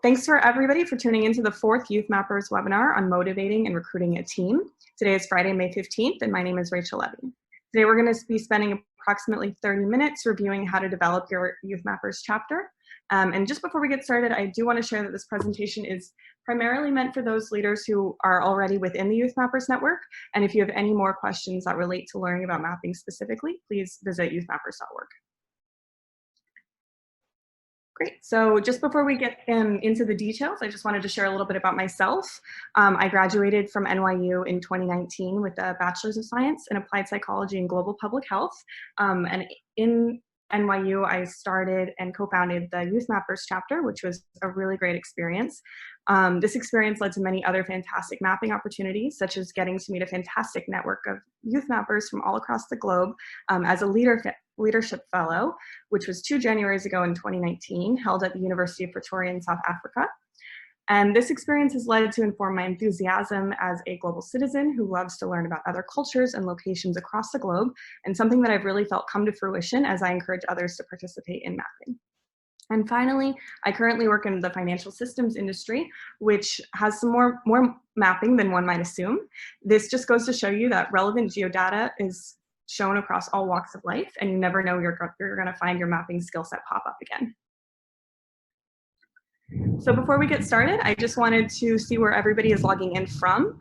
thanks for everybody for tuning into the fourth YouthMappers webinar on motivating and recruiting a team. Today is Friday, May 15th, and my name is Rachel Levy. Today we're going to be spending approximately 30 minutes reviewing how to develop your YouthMappers chapter. And just before we get started, I do want to share that this presentation is primarily meant for those leaders who are already within the YouthMappers network. And if you have any more questions that relate to learning about mapping specifically, please visit youthmappers.org. Great. So just before we get into the details, I just wanted to share a little bit about myself. I graduated from NYU in 2019 with a Bachelor's of Science in Applied Psychology and Global Public Health. And in NYU, I started and co-founded the YouthMappers chapter, which was a really great experience. This experience led to many other fantastic mapping opportunities, such as getting to meet a fantastic network of youth mappers from all across the globe as a leadership fellow, which was 2 Januaries ago in 2019, held at the University of Pretoria in South Africa. And this experience has led to inform my enthusiasm as a global citizen who loves to learn about other cultures and locations across the globe, and something that I've really felt come to fruition as I encourage others to participate in mapping. And finally, I currently work in the financial systems industry, which has some more mapping than one might assume. This just goes to show you that relevant geodata is shown across all walks of life, and you never know you're going to find your mapping skill set pop up again. So before we get started, I just wanted to see where everybody is logging in from.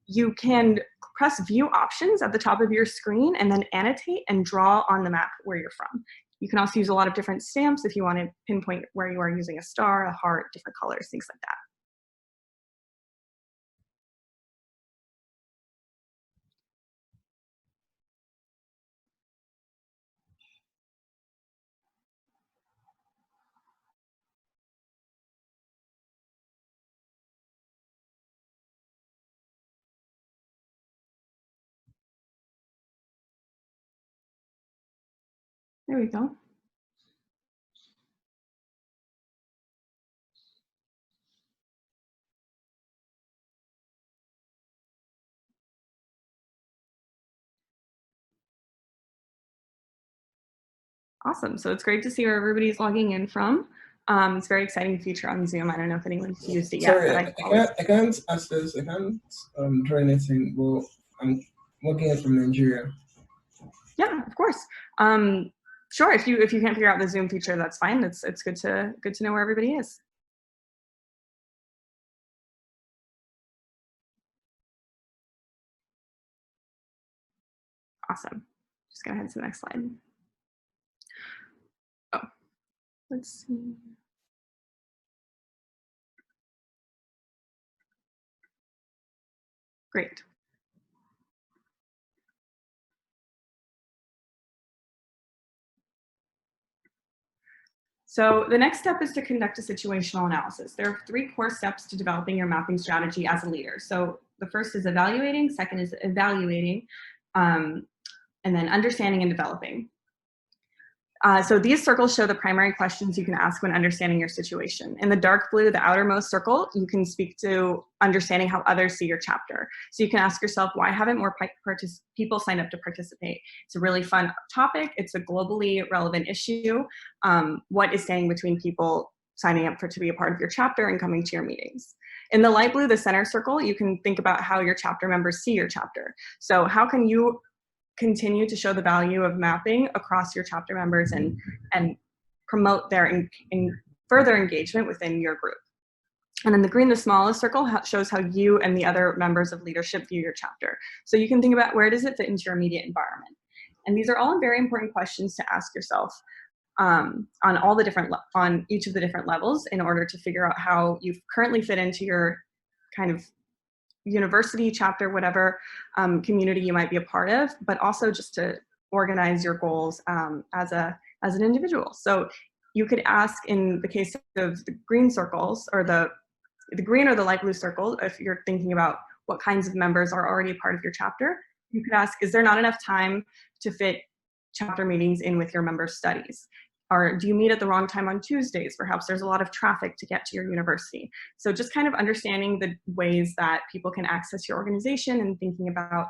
You can press view options at the top of your screen and then annotate and draw on the map where you're from. You can also use a lot of different stamps if you want to pinpoint where you are using a star, a heart, different colors, things like that. There we go. Awesome. So it's great to see where everybody's logging in from. It's a very exciting feature on Zoom. I don't know if anyone's used it yet. Sorry, I can't access. I can't draw anything. Well, I'm logging in from Nigeria. Yeah, of course. Sure. If you can't figure out the Zoom feature, that's fine. It's good to know where everybody is. Awesome. Just gonna head to the next slide. Oh, let's see. Great. So the next step is to conduct a situational analysis. There are 3 core steps to developing your mapping strategy as a leader. So the first is evaluating, second is evaluating, and then understanding and developing. So these circles show the primary questions you can ask when understanding your situation. In the dark blue, the outermost circle, you can speak to understanding how others see your chapter. So you can ask yourself, why haven't more people signed up to participate? It's a really fun topic. It's a globally relevant issue. What is standing between people signing up to be a part of your chapter and coming to your meetings? In the light blue, the center circle, you can think about how your chapter members see your chapter. So how can you continue to show the value of mapping across your chapter members and promote their further engagement within your group? And then the green, the smallest circle, shows how you and the other members of leadership view your chapter. So you can think about where does it fit into your immediate environment? And these are all very important questions to ask yourself on each of the different levels in order to figure out how you currently fit into your kind of university, chapter, whatever community you might be a part of, but also just to organize your goals as an individual. So you could ask, in the case of the green circles, or the green or the light blue circle, if you're thinking about what kinds of members are already a part of your chapter, you could ask, is there not enough time to fit chapter meetings in with your members' studies? Or do you meet at the wrong time on Tuesdays? Perhaps there's a lot of traffic to get to your university. So just kind of understanding the ways that people can access your organization and thinking about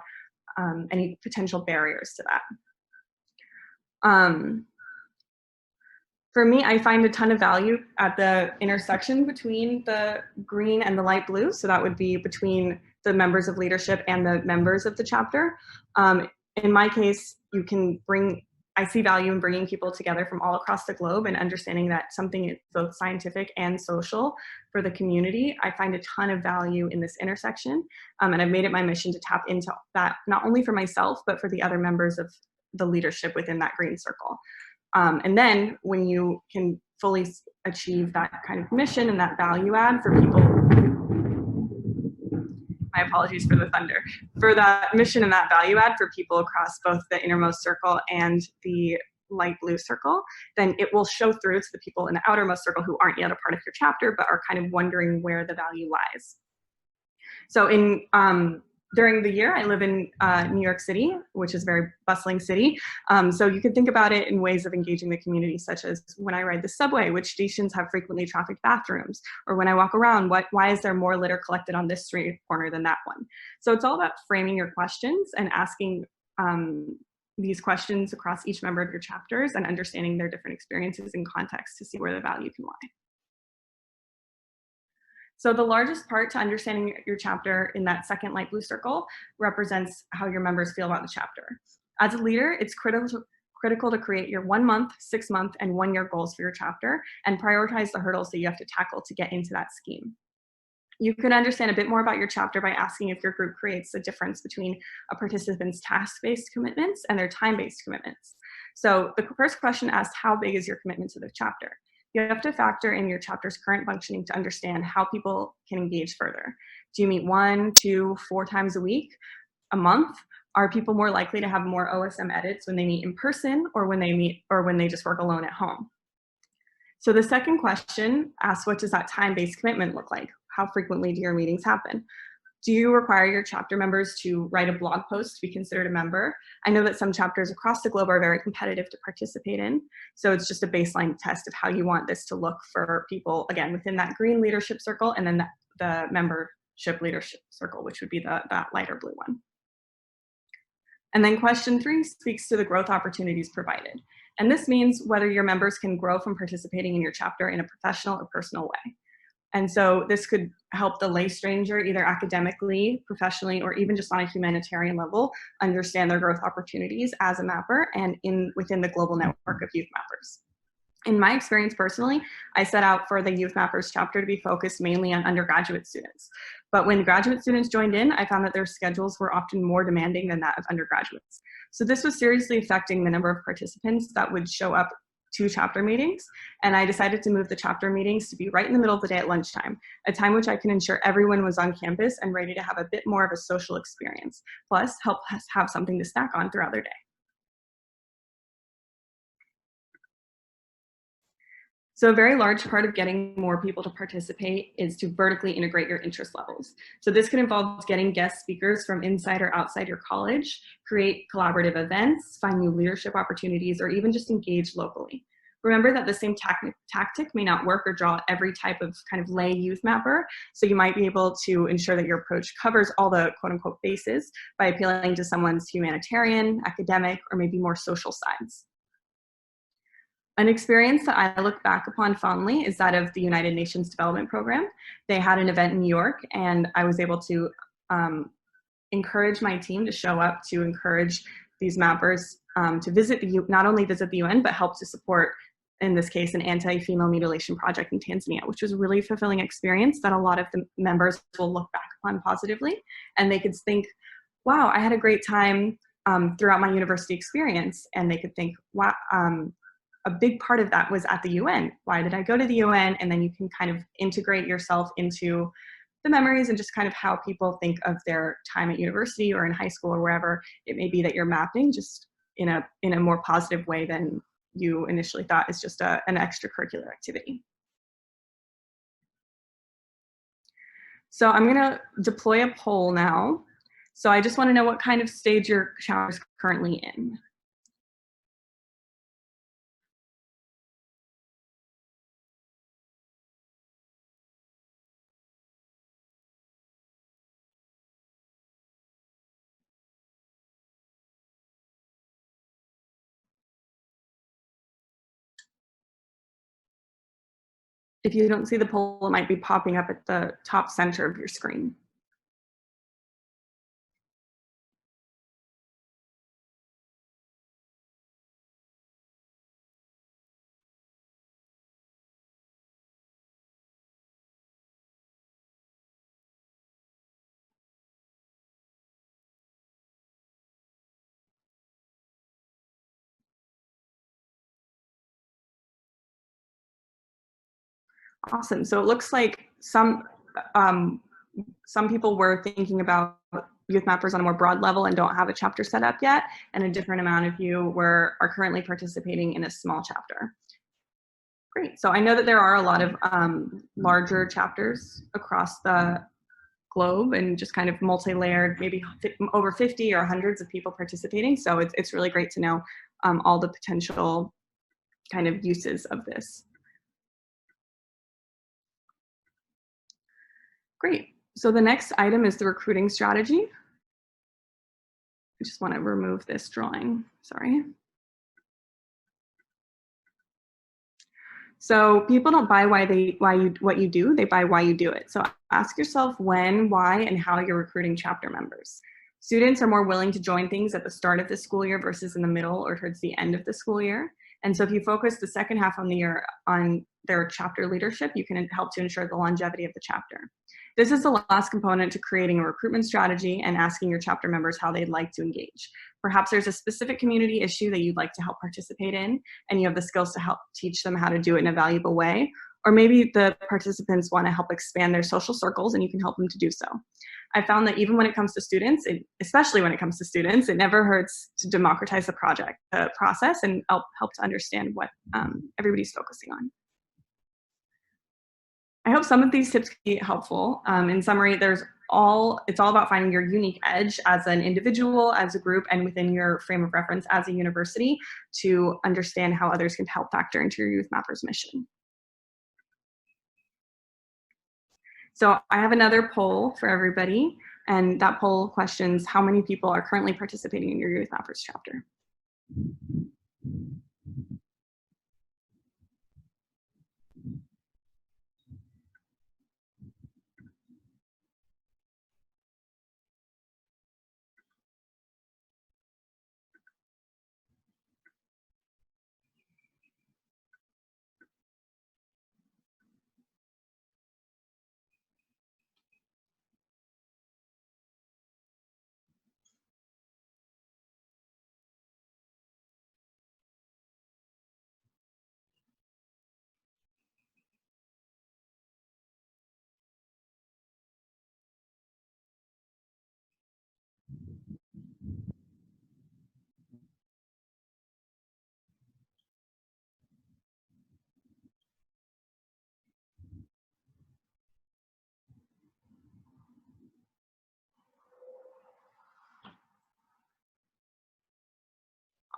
any potential barriers to that. For me, I find a ton of value at the intersection between the green and the light blue. So that would be between the members of leadership and the members of the chapter. In my case, I see value in bringing people together from all across the globe and understanding that something is both scientific and social for the community. I find a ton of value in this intersection. And I've made it my mission to tap into that, not only for myself, but for the other members of the leadership within that green circle. And then when you can fully achieve that kind of mission and that value add for people, my apologies for the thunder, for that mission and that value add for people across both the innermost circle and the light blue circle, then it will show through to the people in the outermost circle who aren't yet a part of your chapter, but are kind of wondering where the value lies. So during the year, I live in New York City, which is a very bustling city. So you could think about it in ways of engaging the community, such as when I ride the subway, which stations have frequently trafficked bathrooms? Or when I walk around, why is there more litter collected on this street corner than that one? So it's all about framing your questions and asking these questions across each member of your chapters and understanding their different experiences and context to see where the value can lie. So the largest part to understanding your chapter in that second light blue circle represents how your members feel about the chapter. As a leader, it's critical to create your 1 month, 6 month, and 1 year goals for your chapter and prioritize the hurdles that you have to tackle to get into that scheme. You can understand a bit more about your chapter by asking if your group creates a difference between a participant's task-based commitments and their time-based commitments. So the first question asks, how big is your commitment to the chapter? You have to factor in your chapter's current functioning to understand how people can engage further. Do you meet 1, 2, 4 times a week, a month? Are people more likely to have more OSM edits when they meet in person or when they just work alone at home? So the second question asks, what does that time-based commitment look like? How frequently do your meetings happen? Do you require your chapter members to write a blog post to be considered a member? I know that some chapters across the globe are very competitive to participate in. So it's just a baseline test of how you want this to look for people, again, within that green leadership circle and then the membership leadership circle, which would be that lighter blue one. And then question 3 speaks to the growth opportunities provided. And this means whether your members can grow from participating in your chapter in a professional or personal way. And so this could help the lay stranger, either academically, professionally, or even just on a humanitarian level, understand their growth opportunities as a mapper and within the global network of YouthMappers. In my experience personally, I set out for the YouthMappers chapter to be focused mainly on undergraduate students. But when graduate students joined in, I found that their schedules were often more demanding than that of undergraduates. So this was seriously affecting the number of participants that would show up to chapter meetings, and I decided to move the chapter meetings to be right in the middle of the day at lunchtime, a time which I can ensure everyone was on campus and ready to have a bit more of a social experience, plus help us have something to snack on throughout their day. So a very large part of getting more people to participate is to vertically integrate your interest levels. So this could involve getting guest speakers from inside or outside your college, create collaborative events, find new leadership opportunities, or even just engage locally. Remember that the same tactic may not work or draw every type of kind of lay youth mapper, so you might be able to ensure that your approach covers all the quote unquote bases by appealing to someone's humanitarian, academic, or maybe more social sides. An experience that I look back upon fondly is that of the United Nations Development Program. They had an event in New York, and I was able to encourage my team to show up to encourage these mappers to not only visit the UN, but help to support, in this case, an anti-female mutilation project in Tanzania, which was a really fulfilling experience that a lot of the members will look back upon positively. And they could think, wow, I had a great time throughout my university experience. And they could think, wow, a big part of that was at the UN. Why did I go to the UN? And then you can kind of integrate yourself into the memories and just kind of how people think of their time at university or in high school or wherever it may be that you're mapping, just in a more positive way than you initially thought is just an extracurricular activity. So I'm gonna deploy a poll now. So I just wanna know what kind of stage your chapter is currently in. If you don't see the poll, it might be popping up at the top center of your screen. Awesome. So it looks like um, some people were thinking about YouthMappers on a more broad level and don't have a chapter set up yet, and a different amount of you are currently participating in a small chapter. Great. So I know that there are a lot of larger chapters across the globe and just kind of multi-layered, maybe over 50 or hundreds of people participating. So it's really great to know all the potential kind of uses of this. Great. So the next item is the recruiting strategy. I just want to remove this drawing, sorry. So people don't buy what you do, they buy why you do it. So ask yourself when, why, and how you're recruiting chapter members. Students are more willing to join things at the start of the school year versus in the middle or towards the end of the school year. And so if you focus the second half on the year on their chapter leadership, you can help to ensure the longevity of the chapter. This is the last component to creating a recruitment strategy and asking your chapter members how they'd like to engage. Perhaps there's a specific community issue that you'd like to help participate in, and you have the skills to help teach them how to do it in a valuable way. Or maybe the participants want to help expand their social circles and you can help them to do so. I found that even when it comes to students, especially when it comes to students, it never hurts to democratize the process and help to understand what everybody's focusing on. I hope some of these tips can be helpful. In summary, it's all about finding your unique edge as an individual, as a group, and within your frame of reference as a university to understand how others can help factor into your YouthMappers mission. So I have another poll for everybody, and that poll questions how many people are currently participating in your YouthMappers chapter.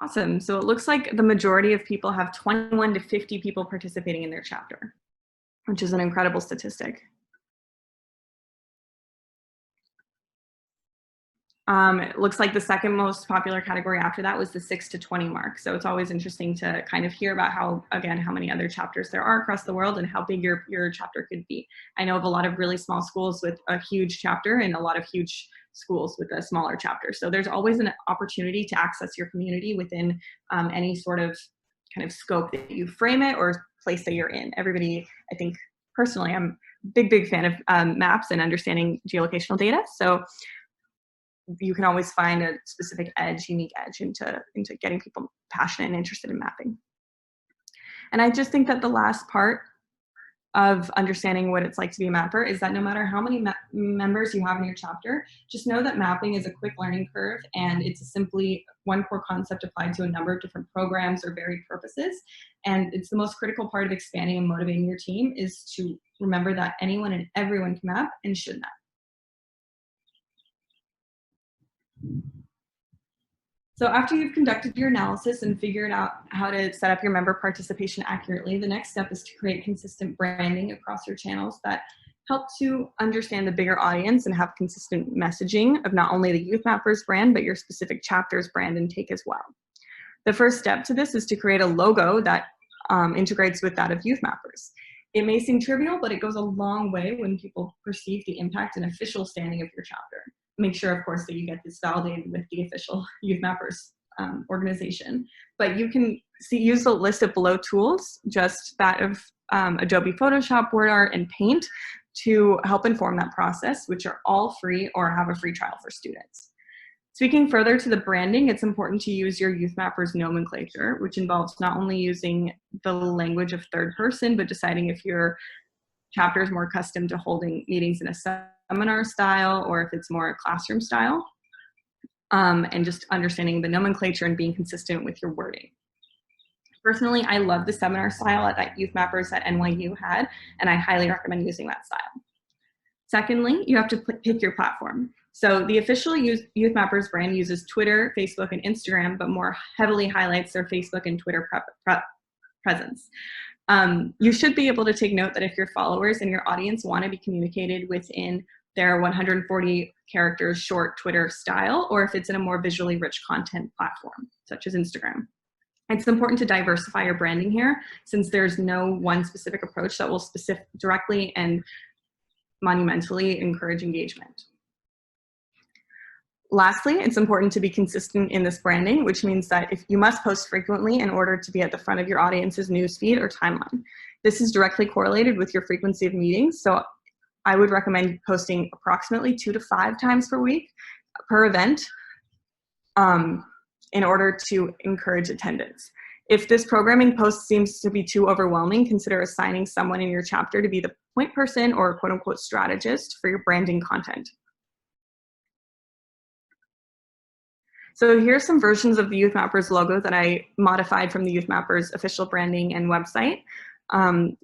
Awesome. So it looks like the majority of people have 21 to 50 people participating in their chapter, which is an incredible statistic. It looks like the second most popular category after that was the 6 to 20 mark. So it's always interesting to kind of hear about how many other chapters there are across the world and how big your chapter could be. I know of a lot of really small schools with a huge chapter and a lot of huge schools with a smaller chapter. So there's always an opportunity to access your community within any sort of kind of scope that you frame it or place that you're in. Everybody, I think personally, I'm a big fan of maps and understanding geolocational data. So you can always find a specific unique edge into getting people passionate and interested in mapping. And I just think that the last part of understanding what it's like to be a mapper is that no matter how many members you have in your chapter, just know that mapping is a quick learning curve and it's simply one core concept applied to a number of different programs or varied purposes. And it's the most critical part of expanding and motivating your team is to remember that anyone and everyone can map and should map. So after you've conducted your analysis and figured out how to set up your member participation accurately, the next step is to create consistent branding across your channels that help to understand the bigger audience and have consistent messaging of not only the YouthMappers brand, but your specific chapter's brand and take as well. The first step to this is to create a logo that integrates with that of YouthMappers. It may seem trivial, but it goes a long way when people perceive the impact and official standing of your chapter. Make sure, of course, that you get this validated with the official YouthMappers organization. But you can use the listed below tools, just that of Adobe Photoshop, WordArt, and Paint, to help inform that process, which are all free or have a free trial for students. Speaking further to the branding, it's important to use your YouthMappers nomenclature, which involves not only using the language of third person, but deciding if your chapter is more accustomed to holding meetings in a seminar style or if it's more a classroom style, and just understanding the nomenclature and being consistent with your wording. Personally, I love the seminar style that YouthMappers at NYU had, and I highly recommend using that style. Secondly, you have to pick your platform. So the official YouthMappers brand uses Twitter, Facebook, and Instagram, but more heavily highlights their Facebook and Twitter presence. You should be able to take note that if your followers and your audience want to be communicated within their 140 characters short Twitter style, or if it's in a more visually rich content platform, such as Instagram. It's important to diversify your branding here, since there's no one specific approach that will directly and monumentally encourage engagement. Lastly, it's important to be consistent in this branding, which means that if you must post frequently in order to be at the front of your audience's newsfeed or timeline. This is directly correlated with your frequency of meetings, so I would recommend posting approximately 2 to 5 times per week per event in order to encourage attendance. If this programming post seems to be too overwhelming, consider assigning someone in your chapter to be the point person or quote unquote strategist for your branding content. So here's some versions of the YouthMappers logo that I modified from the YouthMappers official branding and website.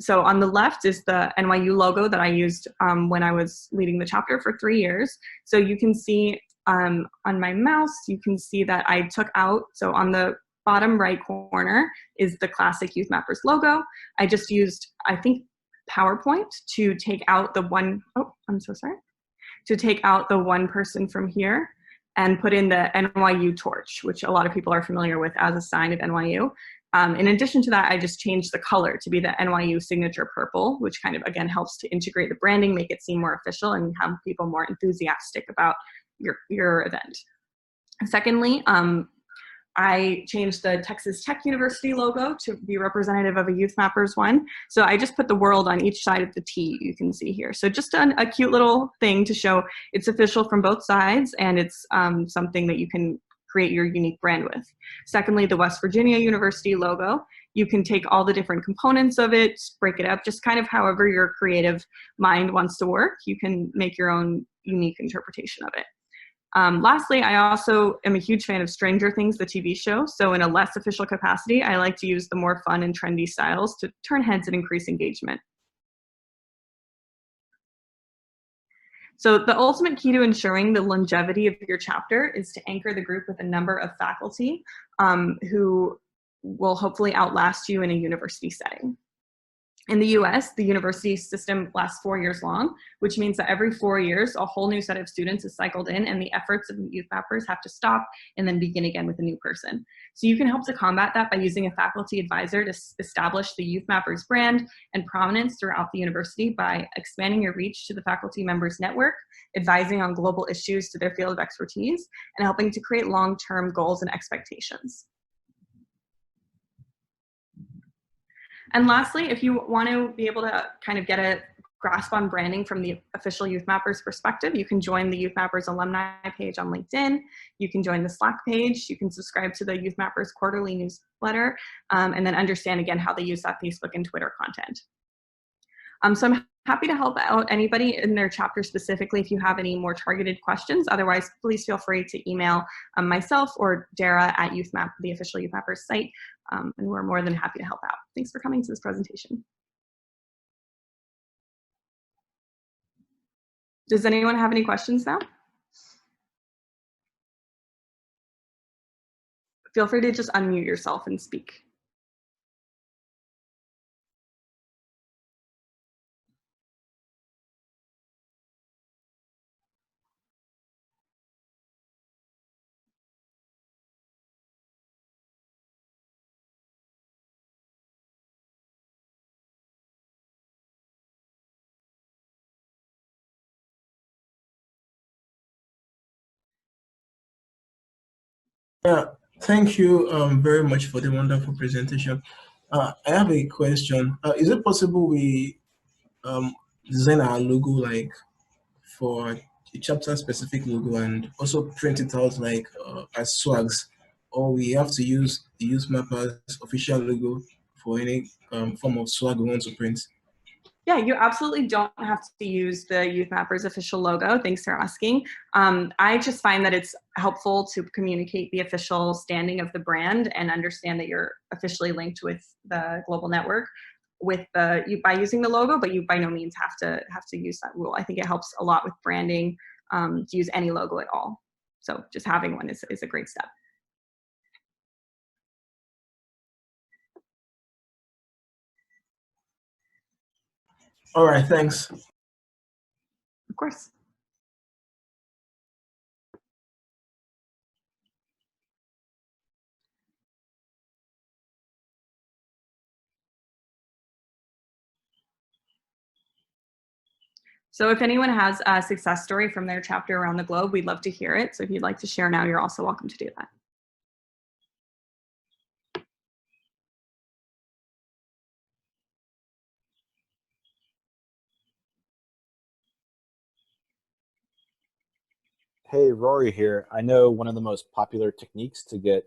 So on the left is the NYU logo that I used when I was leading the chapter for 3 years. So you can see on my mouse, you can see that I took out, so on the bottom right corner is the classic YouthMappers logo. I just used, I think, PowerPoint to take out the one, oh, I'm so sorry, to take out the one person from here and put in the NYU torch, which a lot of people are familiar with as a sign of NYU. In addition to that, I just changed the color to be the NYU signature purple, which kind of, again, helps to integrate the branding, make it seem more official, and have people more enthusiastic about your event. Secondly, I changed the Texas Tech University logo to be representative of a YouthMappers one. So I just put the world on each side of the T, you can see here. So just a cute little thing to show it's official from both sides, and it's something that you can create your unique brand with. Secondly, the West Virginia University logo. You can take all the different components of it, break it up, just kind of however your creative mind wants to work. You can make your own unique interpretation of it. Lastly, I also am a huge fan of Stranger Things, the TV show. So in a less official capacity, I like to use the more fun and trendy styles to turn heads and increase engagement. So the ultimate key to ensuring the longevity of your chapter is to anchor the group with a number of faculty who will hopefully outlast you in a university setting. In the US, the university system lasts 4 years long, which means that every 4 years, a whole new set of students is cycled in, and the efforts of the YouthMappers have to stop and then begin again with a new person. So you can help to combat that by using a faculty advisor to establish the YouthMappers brand and prominence throughout the university by expanding your reach to the faculty members network, advising on global issues to their field of expertise, and helping to create long-term goals and expectations. And lastly, if you want to be able to kind of get a grasp on branding from the official YouthMappers perspective, you can join the YouthMappers alumni page on LinkedIn. You can join the Slack page. You can subscribe to the YouthMappers quarterly newsletter, and then understand again how they use that Facebook and Twitter content. So I'm happy to help out anybody in their chapter specifically if you have any more targeted questions. Otherwise, please feel free to email myself or Dara at the official YouthMappers site, and we're more than happy to help out. Thanks for coming to this presentation. Does anyone have any questions now? Feel free to just unmute yourself and speak. Yeah, thank you very much for the wonderful presentation. I have a question. Is it possible we design our logo like for a chapter specific logo and also print it out like as swags, or we have to use the YouthMappers official logo for any form of swag we want to print? Yeah, you absolutely don't have to use the YouthMappers official logo. Thanks for asking. I just find that it's helpful to communicate the official standing of the brand and understand that you're officially linked with the global network with by using the logo, but you by no means have to use that rule. I think it helps a lot with branding to use any logo at all. So just having one is a great step. All right, thanks. Of course. So if anyone has a success story from their chapter around the globe, we'd love to hear it. So if you'd like to share now, you're also welcome to do that. Hey, Rory here. I know one of the most popular techniques to get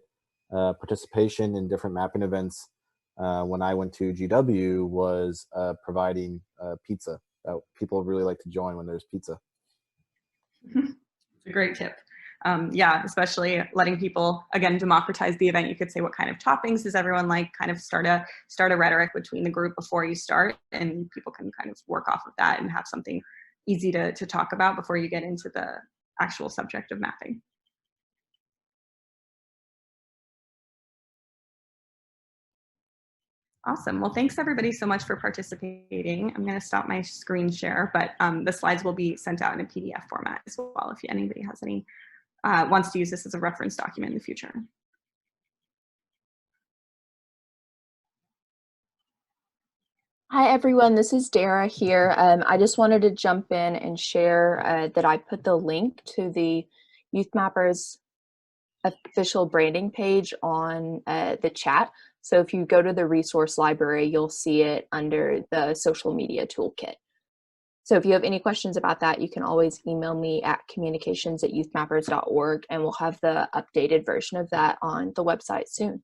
participation in different mapping events when I went to GW was providing pizza. People really like to join when there's pizza. It's a great tip. Yeah, especially letting people, again, democratize the event. You could say, what kind of toppings does everyone like? Kind of start a rhetoric between the group before you start, and people can kind of work off of that and have something easy to talk about before you get into the actual subject of mapping. Awesome. Well, thanks everybody so much for participating. I'm going to stop my screen share, but the slides will be sent out in a PDF format as well if anybody has any wants to use this as a reference document in the future. Hi everyone, this is Dara here. I just wanted to jump in and share that I put the link to the YouthMappers official branding page on the chat. So if you go to the resource library, you'll see it under the social media toolkit. So if you have any questions about that, you can always email me at communications@youthmappers.org, and we'll have the updated version of that on the website soon.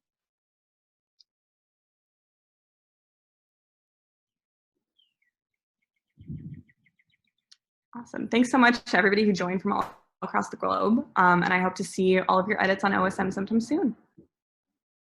Awesome. Thanks so much to everybody who joined from all across the globe. And I hope to see all of your edits on OSM sometime soon.